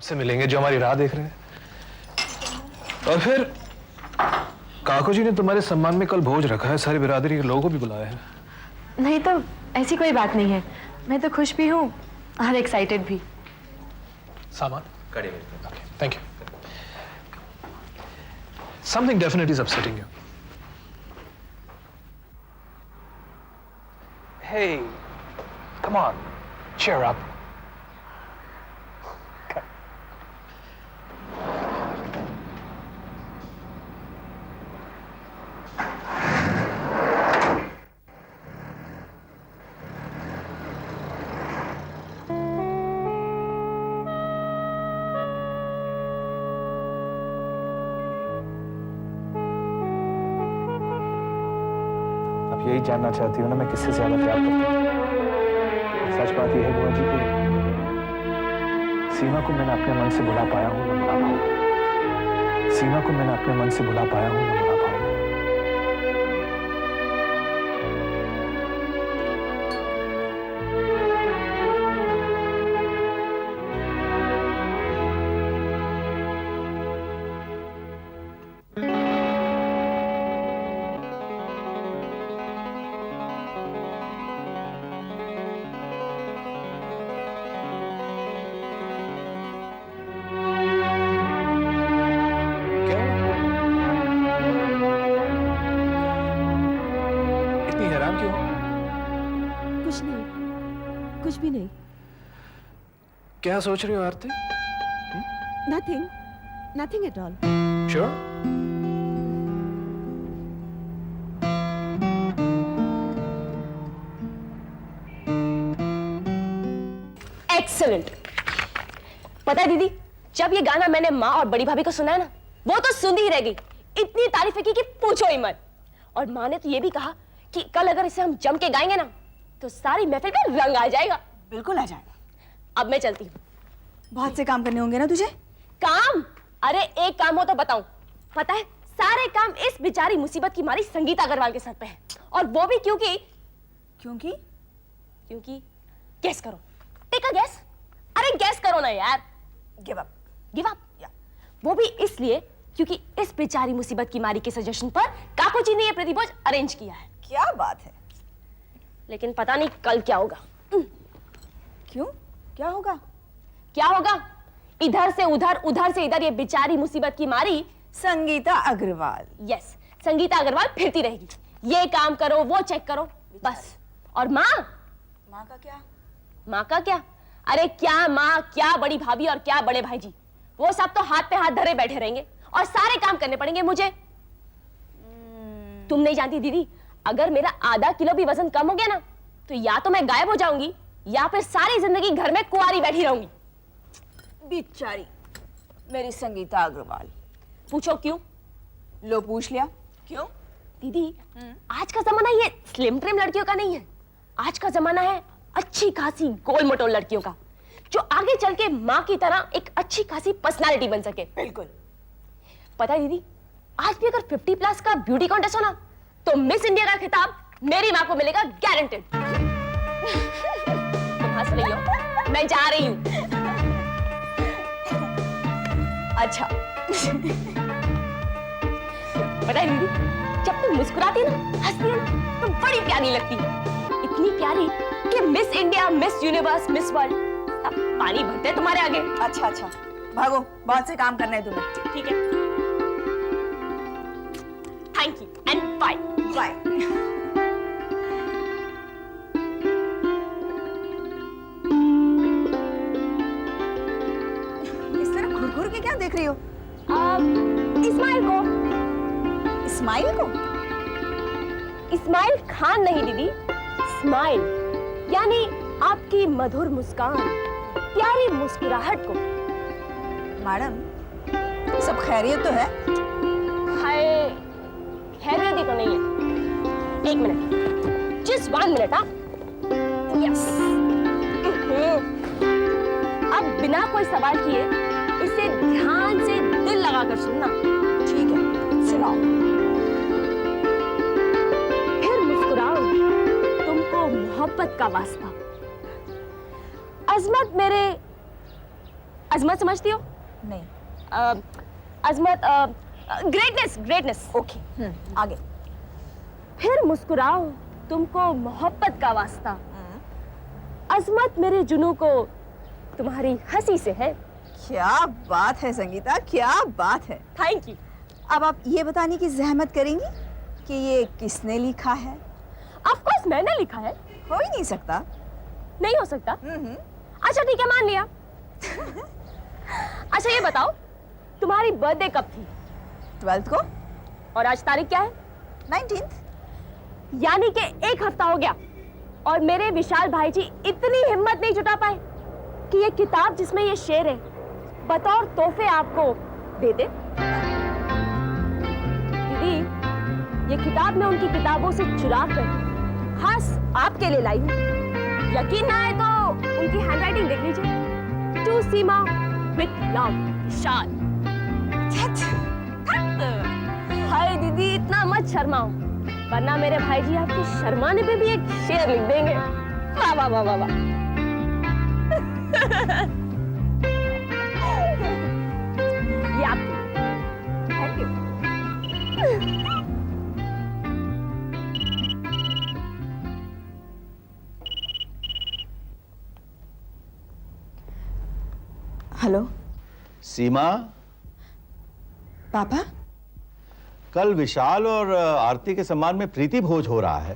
सबसे मिलेंगे जो हमारी राह देख रहे हैं। और फिर काको जी ने तुम्हारे सम्मान में कल भोज रखा है, सारी बिरादरी के लोगों को भी बुलाया है। नहीं तो ऐसी कोई बात नहीं है, मैं तो खुश भी हूँ और एक्साइटेड भी। सामान कड़ी में। Okay, thank you. Something definitely is upsetting you. Hey, come on, cheer up. यही जानना चाहती हूँ ना, मैं किससे ज्यादा प्यार करता हूँ। सच बात यह है बुआ जी कि सीमा को मैंने अपने मन से भुला पाया हूँ, न भुला पाऊंगा। सीमा को मैंने अपने मन से भुला पाया हूँ, न भुला पाऊंगा। कुछ नहीं, कुछ भी नहीं। क्या सोच रही हो आरती? Nothing, nothing at all. Sure? Excellent. पता है दीदी, जब ये गाना मैंने माँ और बड़ी भाभी को सुना है ना, वो तो सुनती ही रह गई। इतनी तारीफें की कि पूछो ही मत। और माँ ने तो ये भी कहा कि कल अगर इसे हम जम के गाएंगे ना, तो सारी महफिल में रंग आ जाएगा। बिल्कुल आ जाएगा। अब मैं चलती हूँ। बहुत से काम करने होंगे ना तुझे? काम? अरे एक काम हो तो बताऊं। पता है, सारे काम इस बेचारी मुसीबत की मारी संगीता अग्रवाल के सर पे है। और वो भी क्योंकि गेस करो। Take a guess. अरे गेस करो ना यार। Give up. Give up? वो भी इसलिए क्योंकि इस बेचारी मुसीबत की मारी के सजेशन पर काको जी ने ये प्रतिभोज अरेंज किया है। क्या बात है? लेकिन पता नहीं कल क्या होगा। क्यों? क्या होगा? क्या होगा? इधर से उधर, उधर से इधर ये बेचारी मुसीबत की मारी संगीता अग्रवाल। यस, संगीता अग्रवाल फिरती रहेगी। ये काम करो, वो चेक करो, बस। और माँ का क्या? माँ का क्या? अरे क्या माँ, क्या बड़ी भाभी और क्या बड़े भाई जी, वो सब तो हाथ पे हाथ धरे बैठे रहेंगे और सारे काम करने पड़ेंगे मुझे। तुम नहीं जानती दीदी, अगर मेरा आधा किलो भी वजन कम हो गया ना, तो या तो मैं गायब हो जाऊंगी या फिर सारी जिंदगी घर में कुंवारी बैठी रहूंगी। बेचारी मेरी संगीता अग्रवाल। पूछो क्यों? लो पूछ लिया। क्यों? दीदी, आज का जमाना ये स्लिम ट्रिम लड़कियों का नहीं है। आज का जमाना है अच्छी खासी गोल मटोल लड़कियों का, जो आगे चल के माँ की तरह एक अच्छी खासी पर्सनालिटी बन सके। बिल्कुल। पता है दीदी, आज भी अगर 50 प्लस का ब्यूटी कॉन्टेस्ट हो ना, तो मिस इंडिया का खिताब मेरी माँ को मिलेगा, गारंटेड। तुम हंस रही हो, मैं जा रही हूँ। अच्छा। पता है दीदी, जब तुम मुस्कुराती है ना, हंसती है ना, तो बड़ी प्यारी लगती है। इतनी प्यारी कि miss India, miss universe, miss world सब पानी भरते हैं तुम्हारे आगे। अच्छा अच्छा, भागो, बहुत से काम करना है तुम्हें। ठीक है, thank you and bye. Bye. इस तरह घूर-घूर के क्या देख रही हो? इस्माइल को। इस्माइल को? इस्माइल खान नहीं दीदी, स्माइल, यानी आपकी मधुर मुस्कान, प्यारी मुस्कुराहट को। मैडम, सब खैरियत तो है? हाय, खैरियत ही तो नहीं है। एक मिनट, जस्ट 1 मिनट। हाँ, यस। अब बिना कोई सवाल किए इसे ध्यान से दिल लगाकर सुनना। ठीक है, सुनाओ। फिर मुस्कुराओ, तुमको मोहब्बत का वास्ता। अजमत मेरे अजमत समझती हो? नहीं। अजमत, ग्रेटनेस, ग्रेटनेस। ओके, आगे। फिर मुस्कुराओ, तुमको मोहब्बत का वास्ता। अजमत मेरे जुनू को तुम्हारी हंसी से है। क्या बात है संगीता, क्या बात है। Thank you. अब आप ये बताने की जहमत करेंगी कि ये किसने लिखा है? ऑफ कोर्स मैंने लिखा है। हो ही नहीं सकता। नहीं हो सकता? अच्छा ठीक है, मान लिया। अच्छा ये बताओ, तुम्हारी बर्थडे कब थी? 12th को। और आज तारीख क्या है? 19th। यानी कि एक हफ्ता हो गया और मेरे विशाल भाई जी इतनी हिम्मत नहीं जुटा पाए कि ये किताब जिसमें ये शेर है बतौर तोहफे आपको दे दे। दीदी, ये किताब मैं उनकी किताबों से चुरा कर खास आपके लिए लाई हूँ। यकीन ना आए तो उनकी हैंडराइटिंग देख लीजिए। टू सीमा विथ लव, विशाल। हाय दीदी, इतना मत शर्माओ, वरना मेरे भाई जी आपके शर्माने पे भी एक शेर लिख देंगे। वाह वाह वाह वाह वाह। ये आपकी। Thank you. हेलो सीमा, पापा। कल विशाल और आरती के सम्मान में प्रीति भोज हो रहा है।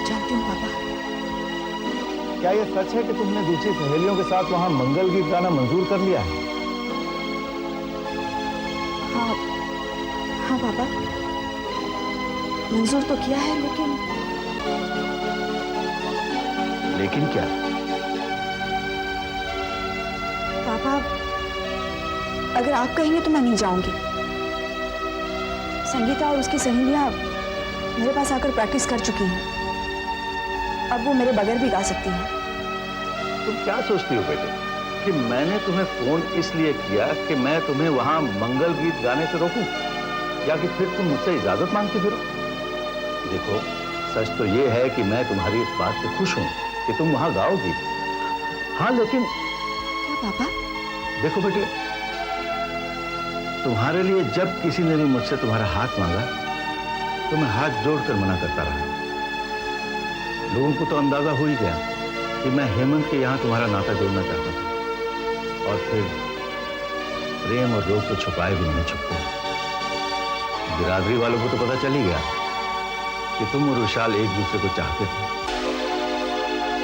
जानती हूँ पापा। क्या यह सच है कि तुमने दूसरी सहेलियों के साथ वहां मंगल गीत गाना मंजूर कर लिया है? हाँ हाँ पापा, मंजूर तो किया है, लेकिन क्या? पापा अगर आप कहेंगे तो मैं नहीं जाऊंगी। संगीता और उसकी सहेलियां मेरे पास आकर प्रैक्टिस कर चुकी हैं। अब वो मेरे बगैर भी गा सकती हैं। तुम क्या सोचती हो बेटे कि मैंने तुम्हें फोन इसलिए किया कि मैं तुम्हें वहां मंगल गीत गाने से रोकूं, या कि फिर तुम मुझसे इजाजत मांगती फिरो? देखो, सच तो ये है कि मैं तुम्हारी इस बात से खुश हूं कि तुम वहां गाओगी। हाँ, लेकिन क्या पापा? देखो बेटे, तुम्हारे लिए जब किसी ने भी मुझसे तुम्हारा हाथ मांगा तो मैं हाथ जोड़कर मना करता रहा। लोगों को तो अंदाजा हो ही गया कि मैं हेमंत के यहां तुम्हारा नाता जोड़ना चाहता था, और फिर प्रेम और रोग तो छुपाए भी नहीं छुपते। बिरादरी वालों को तो पता चल ही गया कि तुम और विशाल एक दूसरे को चाहते थे।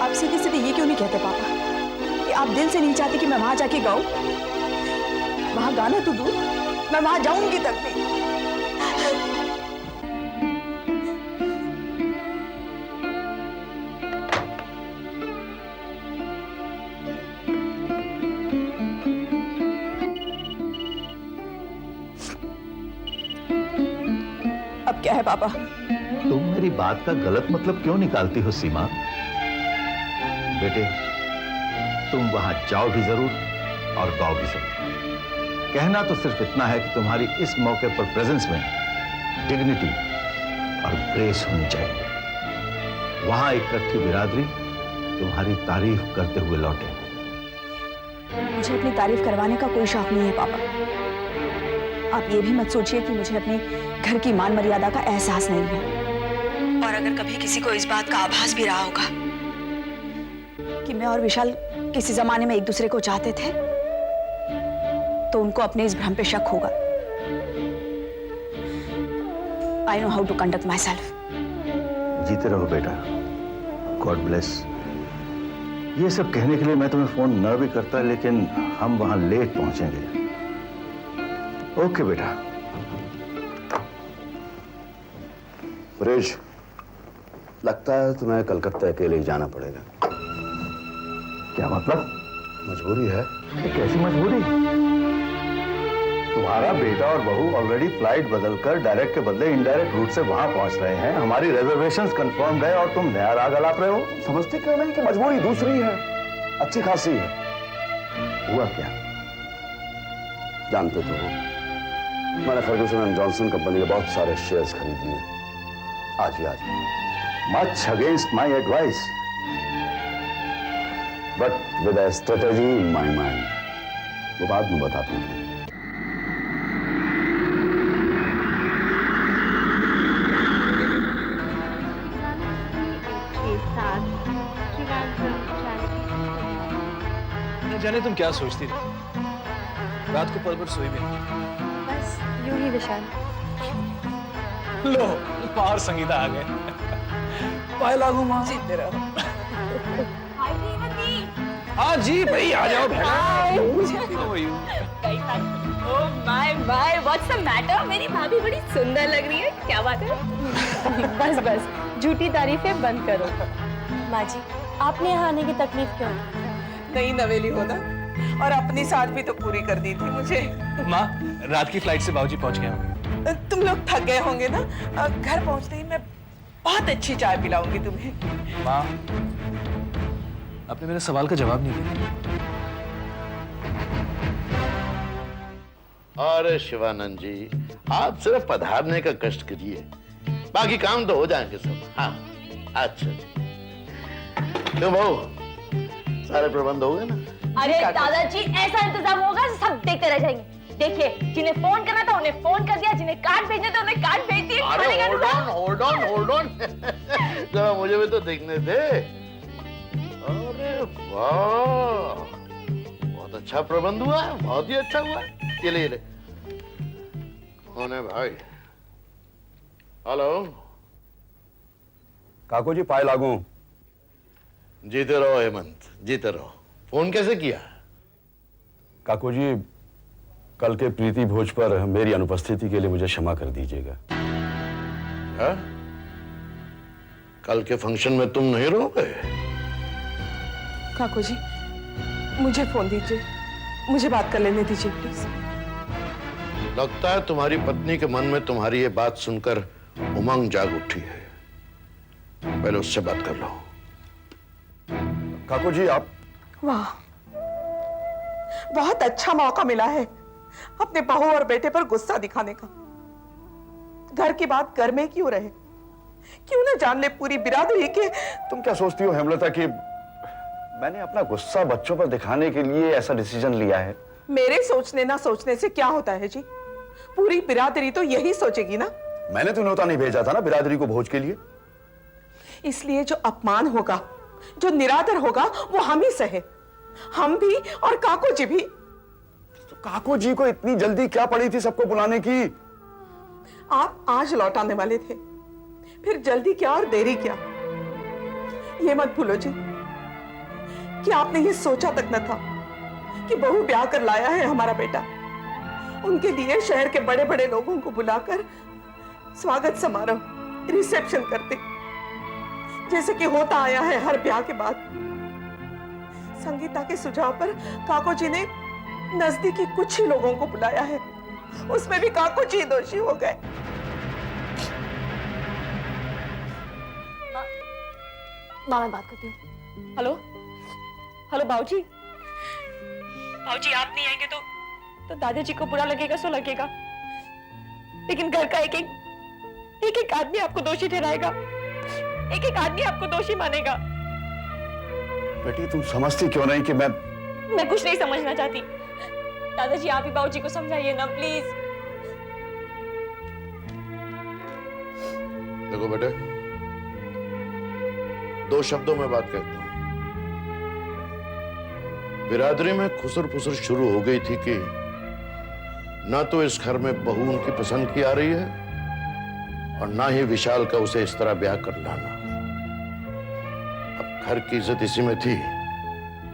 आप सीधे सीधे ये क्यों नहीं कहते पापा कि आप दिल से नहीं चाहते कि मैं वहां जाके गाऊं? वहां गाना तो दूर, मैं वहां जाऊंगी तक नहीं। अब क्या है पापा? तुम मेरी बात का गलत मतलब क्यों निकालती हो सीमा? बेटे, तुम वहां जाओ भी जरूर और गाओ भी जरूर। कहना तो सिर्फ इतना है कि तुम्हारी इस मौके पर प्रेजेंस में डिग्निटी और ग्रेस होनी चाहिए। वहां इकट्ठी बिरादरी तुम्हारी तारीफ करते हुए लौटे। मुझे अपनी तारीफ करवाने का कोई शौक नहीं है पापा। आप ये भी मत सोचिए कि मुझे अपने घर की मान मर्यादा का एहसास नहीं है। और अगर कभी किसी को इस बात का आभास भी रहा होगा कि मैं और विशाल किसी जमाने में एक दूसरे को चाहते थे, तो उनको अपने इस भ्रम पे शक होगा। I know how to conduct myself. जीते रहो बेटा, गॉड ब्लेस। ये सब कहने के लिए मैं तुम्हें फोन न भी करता, लेकिन हम वहां लेट पहुंचेंगे। ओके बेटा। ब्रिज, लगता है तुम्हें कलकत्ता अकेले ही जाना पड़ेगा। क्या मतलब? मजबूरी है। ये कैसी मजबूरी? तुम्हारा बेटा और बहू ऑलरेडी फ्लाइट बदलकर डायरेक्ट के बदले इनडायरेक्ट रूट से वहां पहुंच रहे हैं। हमारी रिजर्वेशंस कंफर्म्ड है और तुम नया राग अलाप रहे हो। समझते क्यों नहीं कि मजबूरी दूसरी है, अच्छी खासी है। हुआ क्या? जानते तो हो, मैंने फर्गुसन एंड जॉनसन कंपनी के बहुत सारे शेयर्स खरीद लिए। आज ही आज। much against my advice, but with a strategy in my mind. वो बाद में बताता हूँ। न जाने तुम क्या सोचती रही, रात को पल भर सोई भी नहीं। बस यूं ही विशाल। लो बाहर संगीता आ गए। पाए लागू माँ। जीते रहो। हाँ जी भाई आ जाओ व्हाट्स द मैटर? मेरी भाभी बड़ी सुंदर लग रही है, क्या बात है? बस बस झूठी तारीफें बंद करो। माँ जी, आपने यहाँ आने की तकलीफ क्यों? नई नवेली हो ना, और अपनी साथ भी तो पूरी कर दी थी मुझे। माँ रात की फ्लाइट से बाबूजी पहुंच गए। तुम लोग थक गए होंगे ना, घर पहुंचते ही मैं बहुत अच्छी चाय पिलाऊंगी तुम्हें। माँ आपने मेरे सवाल का जवाब नहीं दिया। अरे शिवानंद जी, आप सिर्फ पधारने का कष्ट करिए, बाकी काम तो हो जाएंगे सब। हाँ अच्छा जी। तो बहू सारे प्रबंध हो गए ना? अरे दादाजी, ऐसा इंतजाम होगा सब देखते रह जाएंगे। देखिए, जिन्हें फोन करना था उन्हें फोन कर दिया, जिन्हें कार्ड भेजने थे उन्हें कार्ड भेज दिए। अरे होल्ड ऑन जरा मुझे भी तो देखने थे। अरे वाह, बहुत अच्छा प्रबंध हुआ है, बहुत ही अच्छा हुआ है। ये ले कौन है भाई? हेलो काको जी पाए लागू। जीते रहो हेमंत, जीते रहो। फोन कैसे किया? काको जी कल के प्रीति भोज पर मेरी अनुपस्थिति के लिए मुझे क्षमा कर दीजिएगा। हा? कल के फंक्शन में तुम नहीं रहोगे? काकू जी, मुझे फोन दीजिए, मुझे बात कर लेने दीजिए प्लीज। लगता है तुम्हारी पत्नी के मन में तुम्हारी ये बात सुनकर उमंग जाग उठी है। पहले उससे बात कर लो। काको जी आप। वाह, बहुत अच्छा मौका मिला है अपने बहू और बेटे पर गुस्सा दिखाने का। घर की बात घर में क्यों रहे? क्यों ना जान ले पूरी बिरादरी के। तुम क्या सोचती हो हेमलता कि मैंने अपना गुस्सा बच्चों पर दिखाने के लिए ऐसा डिसीजन लिया है? मेरे सोचने ना सोचने से क्या होता है जी? पूरी बिरादरी तो यही सोचेगी ना। मैंने तो न्योता नहीं भेजा था ना बिरादरी को भोज के लिए। इसलिए जो अपमान होगा, जो निरादर होगा, वो हम ही सहे, हम भी और काको जी भी। तो काको जी को इतनी जल्दी क्या पड़ी थी सबको बुलाने की? आप आज लौट आने वाले थे, फिर जल्दी क्या और देरी क्या? ये मत भूलो जी कि आपने ये सोचा तक न था कि बहू ब्याह कर लाया है हमारा बेटा। उनके लिए शहर के बड़े बड़े लोगों को बुलाकर स्वागत समारोह, रिसेप्शन करते, जैसे कि होता आया है हर ब्याह के बाद। संगीता के सुझाव पर काको जी ने नजदीकी कुछ ही लोगों को बुलाया है, उसमें भी काको जी दोषी हो गए। माँ मैं बात करती हूँ। हेलो हेलो बाबूजी। बाबूजी आप नहीं आएंगे तो दादाजी को बुरा लगेगा सो लगेगा, लेकिन घर का एक एक आदमी आपको दोषी ठहराएगा, एक एक आदमी आपको दोषी मानेगा। बेटी तुम समझती क्यों नहीं कि मैं कुछ नहीं समझना चाहती। दादाजी आप ही बाबूजी को समझाइए ना प्लीज। देखो बेटे, दो शब्दों में बात कहता हूं। बिरादरी में खुसर फुसर शुरू हो गई थी कि ना तो इस घर में बहू उनकी पसंद की आ रही है और ना ही विशाल का उसे इस तरह ब्याह कर लाना। अब घर की इज्जत इसी में थी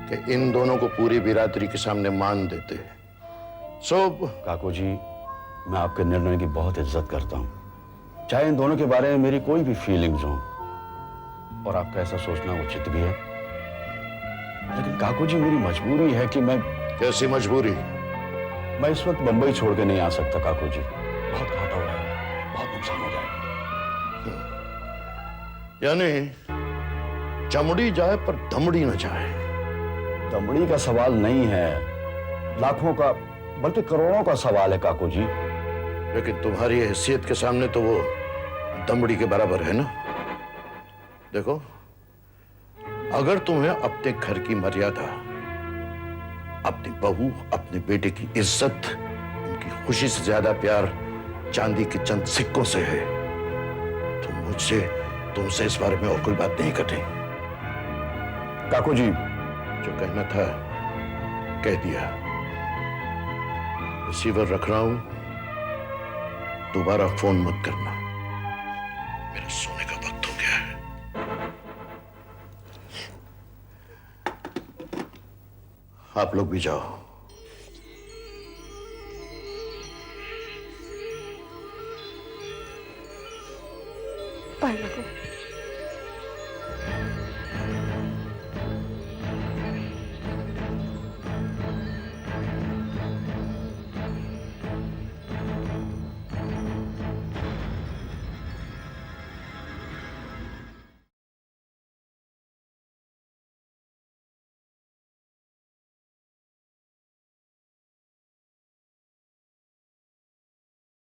कि इन दोनों को पूरी बिरादरी के सामने मान देते। काको जी मैं आपके निर्णय की बहुत इज्जत करता हूं, चाहे इन दोनों के बारे में मेरी कोई भी फीलिंग्स हो, और आपका ऐसा सोचना उचित भी है। लेकिन काको जी मेरी मजबूरी है कि मैं। कैसी मजबूरी? मैं इस वक्त बंबई छोड़ के नहीं आ सकता काको जी, बहुत घाटा हो जाएगा, बहुत नुकसान हो जाएगा। यानी चमड़ी जाए पर दमड़ी न जाए। दमड़ी का सवाल नहीं है, लाखों का बल्कि करोड़ों का सवाल है काको जी। लेकिन तुम्हारी हैसियत के सामने तो वो दमड़ी के बराबर है ना। देखो, अगर तुम्हें अपने घर की मर्यादा, अपनी बहू, अपने बेटे की इज्जत, उनकी खुशी से ज्यादा प्यार चांदी के चंद सिक्कों से है, तो मुझसे तुमसे इस बारे में और कोई बात नहीं करनी। काकू जी, जो कहना था कह दिया। रिसीवर रख रहा हूं, दोबारा फोन मत करना। मेरे सोने का वक्त हो गया है। आप लोग भी जाओ। बाय बाबू।